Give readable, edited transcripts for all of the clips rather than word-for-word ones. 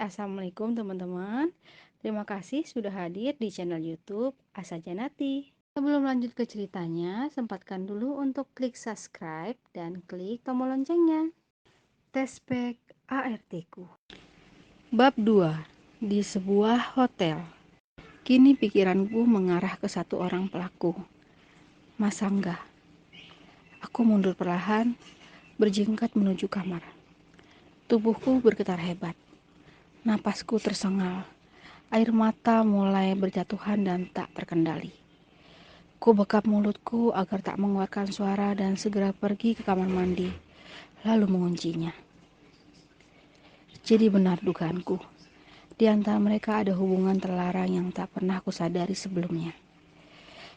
Assalamualaikum teman-teman. Terima kasih sudah hadir di channel YouTube Asa Janati. Sebelum lanjut ke ceritanya, sempatkan dulu untuk klik subscribe dan klik tombol loncengnya. Tespek ART-ku. Bab 2. Di sebuah hotel. Kini pikiranku mengarah ke satu orang pelaku, Mas Angga. Aku mundur perlahan, berjingkat menuju kamar. Tubuhku bergetar hebat. Napasku tersengal. Air mata mulai berjatuhan dan tak terkendali. Ku bekap mulutku agar tak mengeluarkan suara dan segera pergi ke kamar mandi, lalu menguncinya. Jadi benar dugaanku. Di antara mereka ada hubungan terlarang yang tak pernah aku sadari sebelumnya.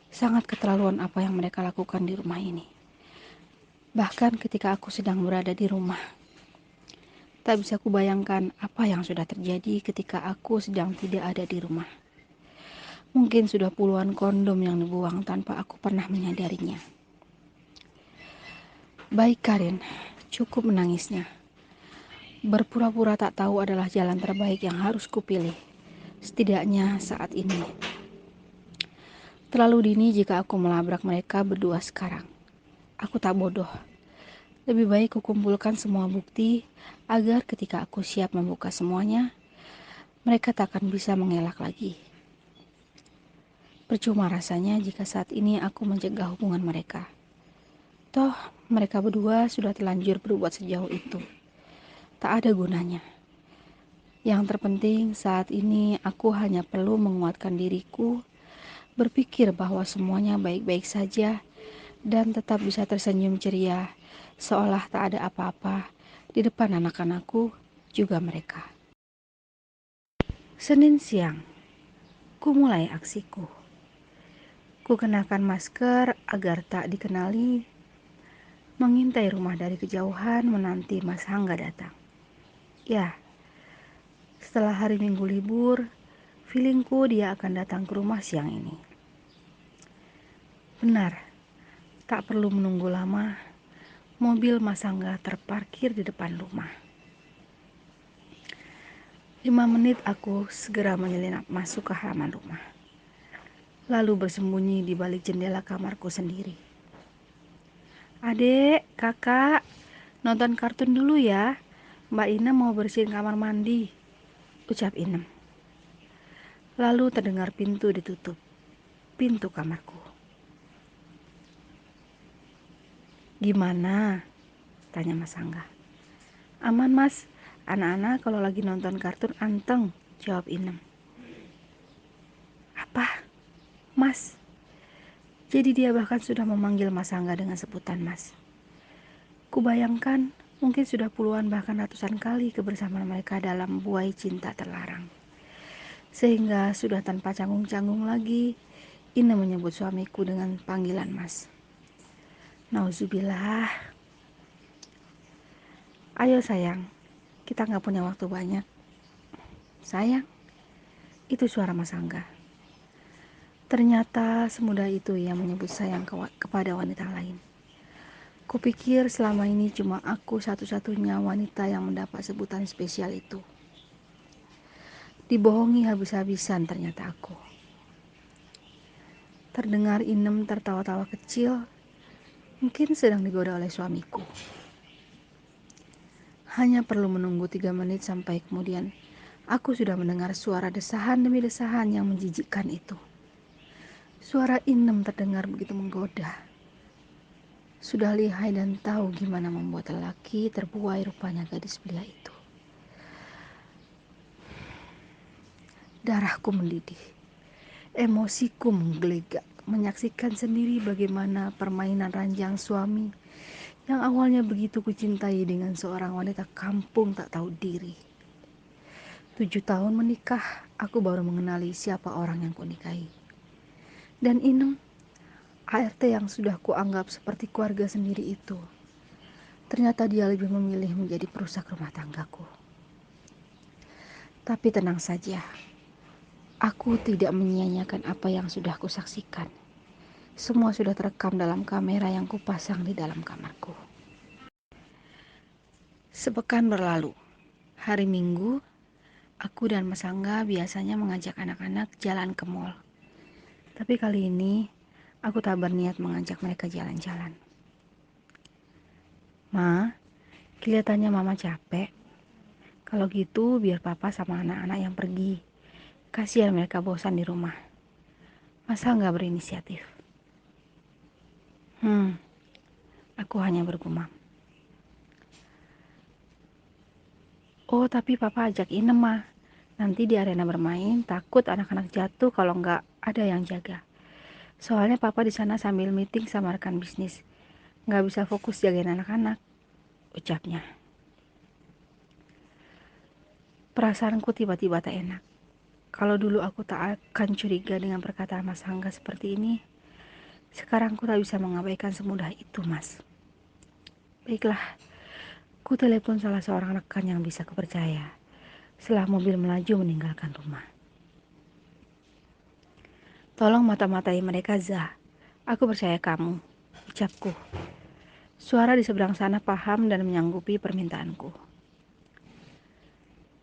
Sangat keterlaluan apa yang mereka lakukan di rumah ini. Bahkan ketika aku sedang berada di rumah, tak bisa kubayangkan apa yang sudah terjadi ketika aku sedang tidak ada di rumah. Mungkin sudah puluhan kondom yang dibuang tanpa aku pernah menyadarinya. Baik Karin, cukup menangisnya. Berpura-pura tak tahu adalah jalan terbaik yang harus kupilih. Setidaknya saat ini. Terlalu dini jika aku melabrak mereka berdua sekarang. Aku tak bodoh. Lebih baik kukumpulkan semua bukti agar ketika aku siap membuka semuanya, mereka tak akan bisa mengelak lagi. Percuma rasanya jika saat ini aku mencegah hubungan mereka. Toh, mereka berdua sudah terlanjur berbuat sejauh itu. Tak ada gunanya. Yang terpenting saat ini aku hanya perlu menguatkan diriku, berpikir bahwa semuanya baik-baik saja, dan tetap bisa tersenyum ceria, seolah tak ada apa-apa di depan anak-anakku, juga mereka. Senin siang, ku mulai aksiku. Ku kenakan masker agar tak dikenali, mengintai rumah dari kejauhan menanti Mas Angga datang. Ya, setelah hari Minggu libur, feelingku dia akan datang ke rumah siang ini. Benar, tak perlu menunggu lama, mobil Mas Angga terparkir di depan rumah. 5 menit aku segera menyelinap masuk ke halaman rumah, lalu bersembunyi di balik jendela kamarku sendiri. Adek, kakak, nonton kartun dulu ya. Mbak Ina mau bersihin kamar mandi, ucap Inem. Lalu terdengar pintu ditutup, pintu kamarku. Gimana? Tanya Mas Angga. Aman mas, anak-anak kalau lagi nonton kartun anteng, jawab Inem. Apa? Mas? Jadi dia bahkan sudah memanggil Mas Angga dengan sebutan mas. Kubayangkan mungkin sudah puluhan bahkan ratusan kali kebersamaan mereka dalam buai cinta terlarang. Sehingga sudah tanpa canggung-canggung lagi, Inem menyebut suamiku dengan panggilan mas. Nauzubillah. Ayo sayang, kita gak punya waktu banyak. Sayang, itu suara Mas Angga. Ternyata semudah itu ia menyebut sayang kepada wanita lain. Kupikir selama ini cuma aku satu-satunya wanita yang mendapat sebutan spesial itu. Dibohongi habis-habisan ternyata aku. Terdengar Inem tertawa-tawa kecil, mungkin sedang digoda oleh suamiku. Hanya perlu menunggu 3 menit sampai kemudian aku sudah mendengar suara desahan demi desahan yang menjijikkan itu. Suara Inem terdengar begitu menggoda. Sudah lihai dan tahu gimana membuat lelaki terbuai rupanya gadis belia itu. Darahku mendidih. Emosiku menggelegak menyaksikan sendiri bagaimana permainan ranjang suami yang awalnya begitu kucintai dengan seorang wanita kampung tak tahu diri. 7 tahun menikah, aku baru mengenali siapa orang yang kunikahi. Dan Inem, ART yang sudah kuanggap seperti keluarga sendiri itu, ternyata dia lebih memilih menjadi perusak rumah tanggaku. Tapi tenang saja, aku tidak menyia-nyiakan apa yang sudah kusaksikan. Semua sudah terekam dalam kamera yang kupasang di dalam kamarku. Sepekan berlalu, hari Minggu, Aku dan Mas Angga biasanya mengajak anak-anak jalan ke mall. Tapi kali ini, aku tak berniat mengajak mereka jalan-jalan. Ma, kelihatannya Mama capek. Kalau gitu, biar Papa sama anak-anak yang pergi. Kasihan mereka bosan di rumah. Masa nggak berinisiatif? Aku hanya bergumam. Oh, tapi Papa ajak Inem, Ma. Nanti di arena bermain, takut anak-anak jatuh kalau nggak ada yang jaga. Soalnya Papa di sana sambil meeting sama rekan bisnis. Nggak bisa fokus jagain anak-anak, ucapnya. Perasaanku tiba-tiba tak enak. Kalau dulu aku tak akan curiga dengan perkataan Mas Angga seperti ini, sekarang aku tak bisa mengabaikan semudah itu, Mas. Baiklah, ku telepon salah seorang rekan yang bisa kupercaya. Setelah mobil melaju meninggalkan rumah. Tolong mata-matai mereka, Zah. Aku percaya kamu, ucapku. Suara di seberang sana paham dan menyanggupi permintaanku.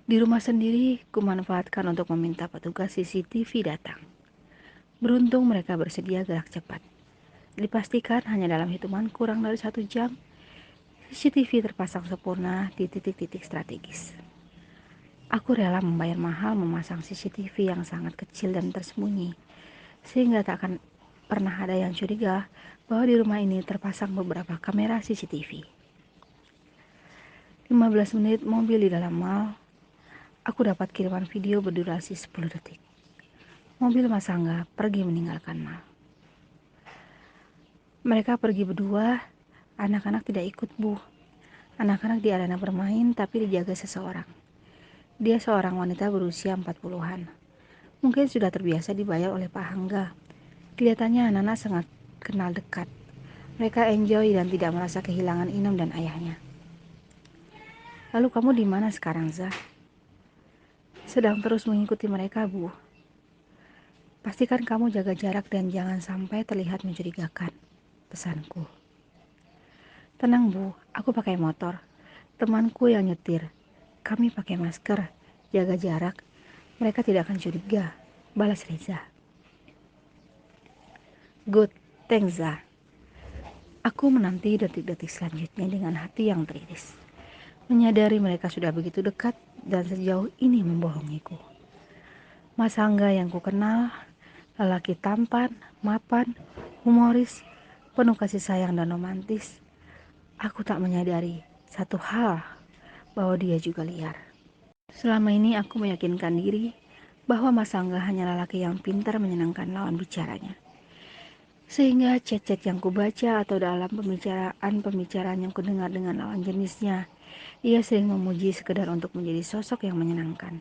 Di rumah sendiri, kumanfaatkan untuk meminta petugas CCTV datang. Beruntung mereka bersedia gerak cepat. Dipastikan hanya dalam hitungan kurang dari 1 jam, CCTV terpasang sempurna di titik-titik strategis. Aku rela membayar mahal memasang CCTV yang sangat kecil dan tersembunyi, sehingga tak akan pernah ada yang curiga bahwa di rumah ini terpasang beberapa kamera CCTV. 15 menit mobil di dalam mall, aku dapat kiriman video berdurasi 10 detik. Mobil Mas Angga pergi meninggalkan mall. Mereka pergi berdua, anak-anak tidak ikut, Bu. Anak-anak di arena bermain tapi dijaga seseorang. Dia seorang wanita berusia 40-an. Mungkin sudah terbiasa dibayar oleh Pak Angga. Kelihatannya anak-anak sangat kenal dekat. Mereka enjoy dan tidak merasa kehilangan Inem dan ayahnya. Lalu kamu di mana sekarang, Zah? Sedang terus mengikuti mereka, Bu. Pastikan kamu jaga jarak dan jangan sampai terlihat mencurigakan, pesanku. Tenang, Bu, aku pakai motor. Temanku yang nyetir. Kami pakai masker, jaga jarak. Mereka tidak akan curiga, balas Reza. Good, thanks, Zah. Aku menanti detik-detik selanjutnya dengan hati yang teriris. Menyadari mereka sudah begitu dekat dan sejauh ini membohongiku. Mas Angga yang kukenal, lelaki tampan, mapan, humoris, penuh kasih sayang dan romantis. Aku tak menyadari satu hal, bahwa dia juga liar. Selama ini aku meyakinkan diri bahwa Mas Angga hanya lelaki yang pintar menyenangkan lawan bicaranya. Sehingga chat-chat yang kubaca atau dalam pembicaraan yang kudengar dengan lawan jenisnya, ia sering memuji sekedar untuk menjadi sosok yang menyenangkan.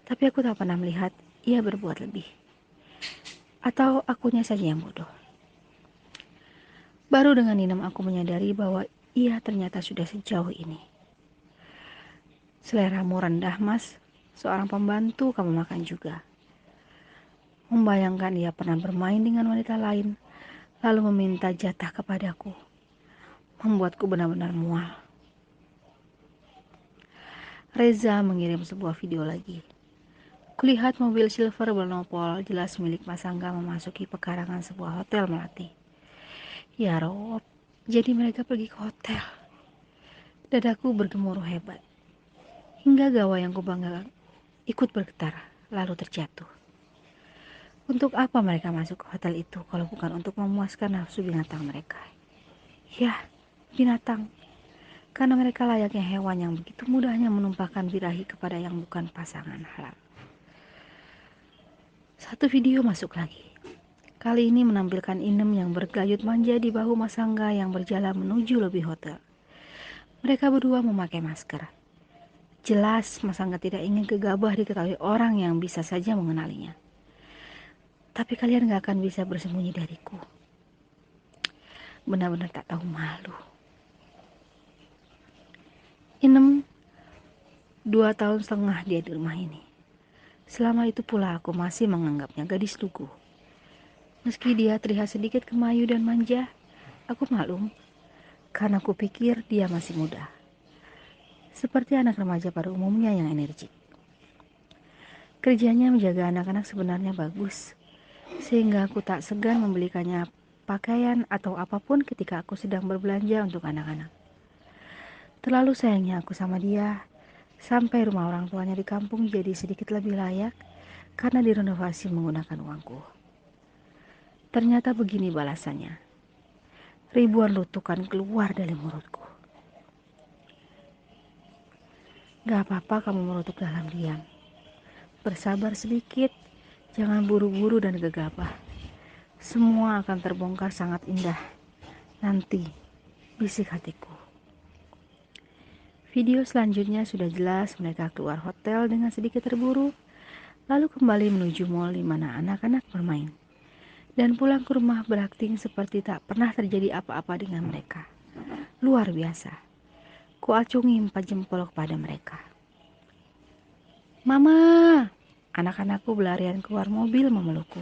Tapi aku tak pernah melihat ia berbuat lebih. Atau akunya saja yang bodoh. Baru dengan Inem aku menyadari bahwa ia ternyata sudah sejauh ini. Seleramu rendah, Mas. Seorang pembantu kamu makan juga. Membayangkan ia pernah bermain dengan wanita lain, lalu meminta jatah kepadaku, membuatku benar-benar mual. Reza mengirim sebuah video lagi. Kulihat mobil silver bernomor jelas milik Mas Angga memasuki pekarangan sebuah hotel Melati. Ya Rob, jadi mereka pergi ke hotel. Dadaku bergemuruh hebat. Hingga gawai yang kubanggakan ikut bergetar, lalu terjatuh. Untuk apa mereka masuk ke hotel itu kalau bukan untuk memuaskan nafsu binatang mereka? Ya, binatang. Karena mereka layaknya hewan yang begitu mudahnya menumpahkan birahi kepada yang bukan pasangan halal. Satu video masuk lagi. Kali ini menampilkan Inem yang bergelayut manja di bahu Mas Angga yang berjalan menuju lobi hotel. Mereka berdua memakai masker. Jelas Mas Angga tidak ingin gegabah diketahui orang yang bisa saja mengenalinya. Tapi kalian gak akan bisa bersembunyi dariku. Benar-benar tak tahu malu. Inem 2,5 tahun dia di rumah ini. Selama itu pula aku masih menganggapnya gadis lugu. Meski dia terlihat sedikit kemayu dan manja, aku maklum karena aku pikir dia masih muda. Seperti anak remaja pada umumnya yang energik. Kerjanya menjaga anak-anak sebenarnya bagus, sehingga aku tak segan membelikannya pakaian atau apapun ketika aku sedang berbelanja untuk anak-anak. Terlalu sayangnya aku sama dia, sampai rumah orang tuanya di kampung jadi sedikit lebih layak karena direnovasi menggunakan uangku. Ternyata begini balasannya. Ribuan lutukan keluar dari mulutku. Gak apa-apa kamu merutuk dalam diam. Bersabar sedikit, jangan buru-buru dan gegabah. Semua akan terbongkar sangat indah. Nanti, bisik hatiku. Video selanjutnya sudah jelas mereka keluar hotel dengan sedikit terburu, lalu kembali menuju mal di mana anak-anak bermain. Dan pulang ke rumah berakting seperti tak pernah terjadi apa-apa dengan mereka. Luar biasa. Kuacungi 4 jempol kepada mereka. Mama! Anak-anakku berlarian keluar mobil memelukku.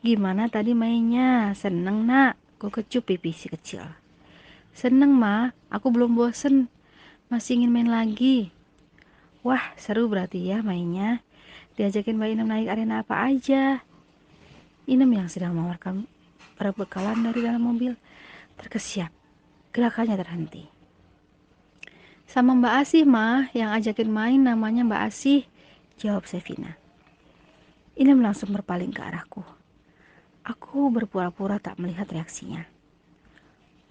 Gimana tadi mainnya? Seneng nak? Ku kecup pipi si kecil. Seneng ma, aku belum bosen. Masih ingin main lagi. Wah, seru berarti ya mainnya. Diajakin Mbak Inem naik arena apa aja. Inem yang sedang mengeluarkan perbekalan dari dalam mobil terkesiap. Gerakannya terhenti. Sama Mbak Asih mah, yang ajakin main namanya Mbak Asih, jawab Sevina. Inem langsung berpaling ke arahku. Aku berpura-pura tak melihat reaksinya.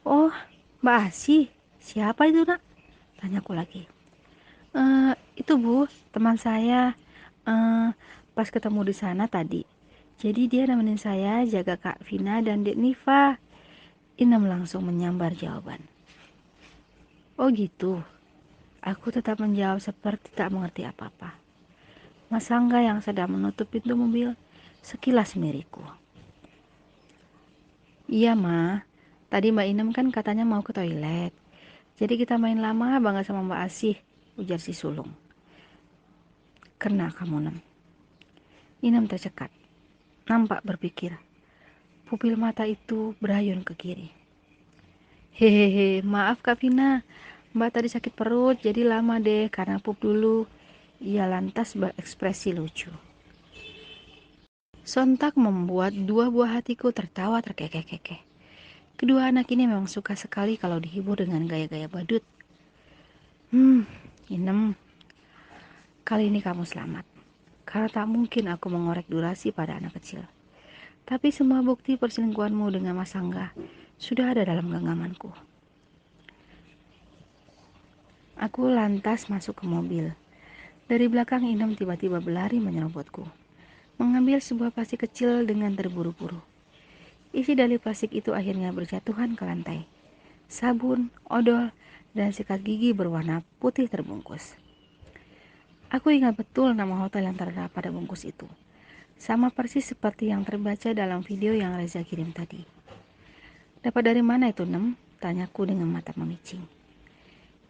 Oh, Mbak Asih, siapa itu nak? Tanyaku lagi. Itu bu, teman saya. Pas ketemu di sana tadi. Jadi dia nemenin saya jaga Kak Vina dan Dek Niva. Inem langsung menyambar jawaban. Oh gitu. Aku tetap menjawab seperti tak mengerti apa-apa. Mas Angga yang sedang menutup pintu mobil sekilas miriku. Iya ma, tadi Mbak Inem kan katanya mau ke toilet. Jadi kita main lama banget sama Mbak Asih, ujar si sulung. Kena kamu Nem. Inem tercekat, nampak berpikir. Pupil mata itu berayun ke kiri. Hehehe, maaf Kak Vina, Mbak tadi sakit perut jadi lama deh karena pup dulu. Ia lantas berekspresi lucu. Sontak membuat dua buah hatiku tertawa terkekeh-kekeh. Kedua anak ini memang suka sekali kalau dihibur dengan gaya-gaya badut. Inem, kali ini kamu selamat. Karena tak mungkin aku mengorek durasi pada anak kecil. Tapi semua bukti perselingkuhanmu dengan Mas Angga sudah ada dalam genggamanku. Aku lantas masuk ke mobil. Dari belakang Inem tiba-tiba berlari menyerobotku. Mengambil sebuah plastik kecil dengan terburu-buru. Isi dari plastik itu akhirnya berjatuhan ke lantai. Sabun, odol, dan sikat gigi berwarna putih terbungkus. Aku ingat betul nama hotel yang terdapat pada bungkus itu. Sama persis seperti yang terbaca dalam video yang Reza kirim tadi. Dapat dari mana itu, Nem? Tanyaku dengan mata memicing.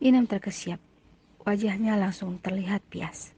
Inem terkesiap. Wajahnya langsung terlihat pias.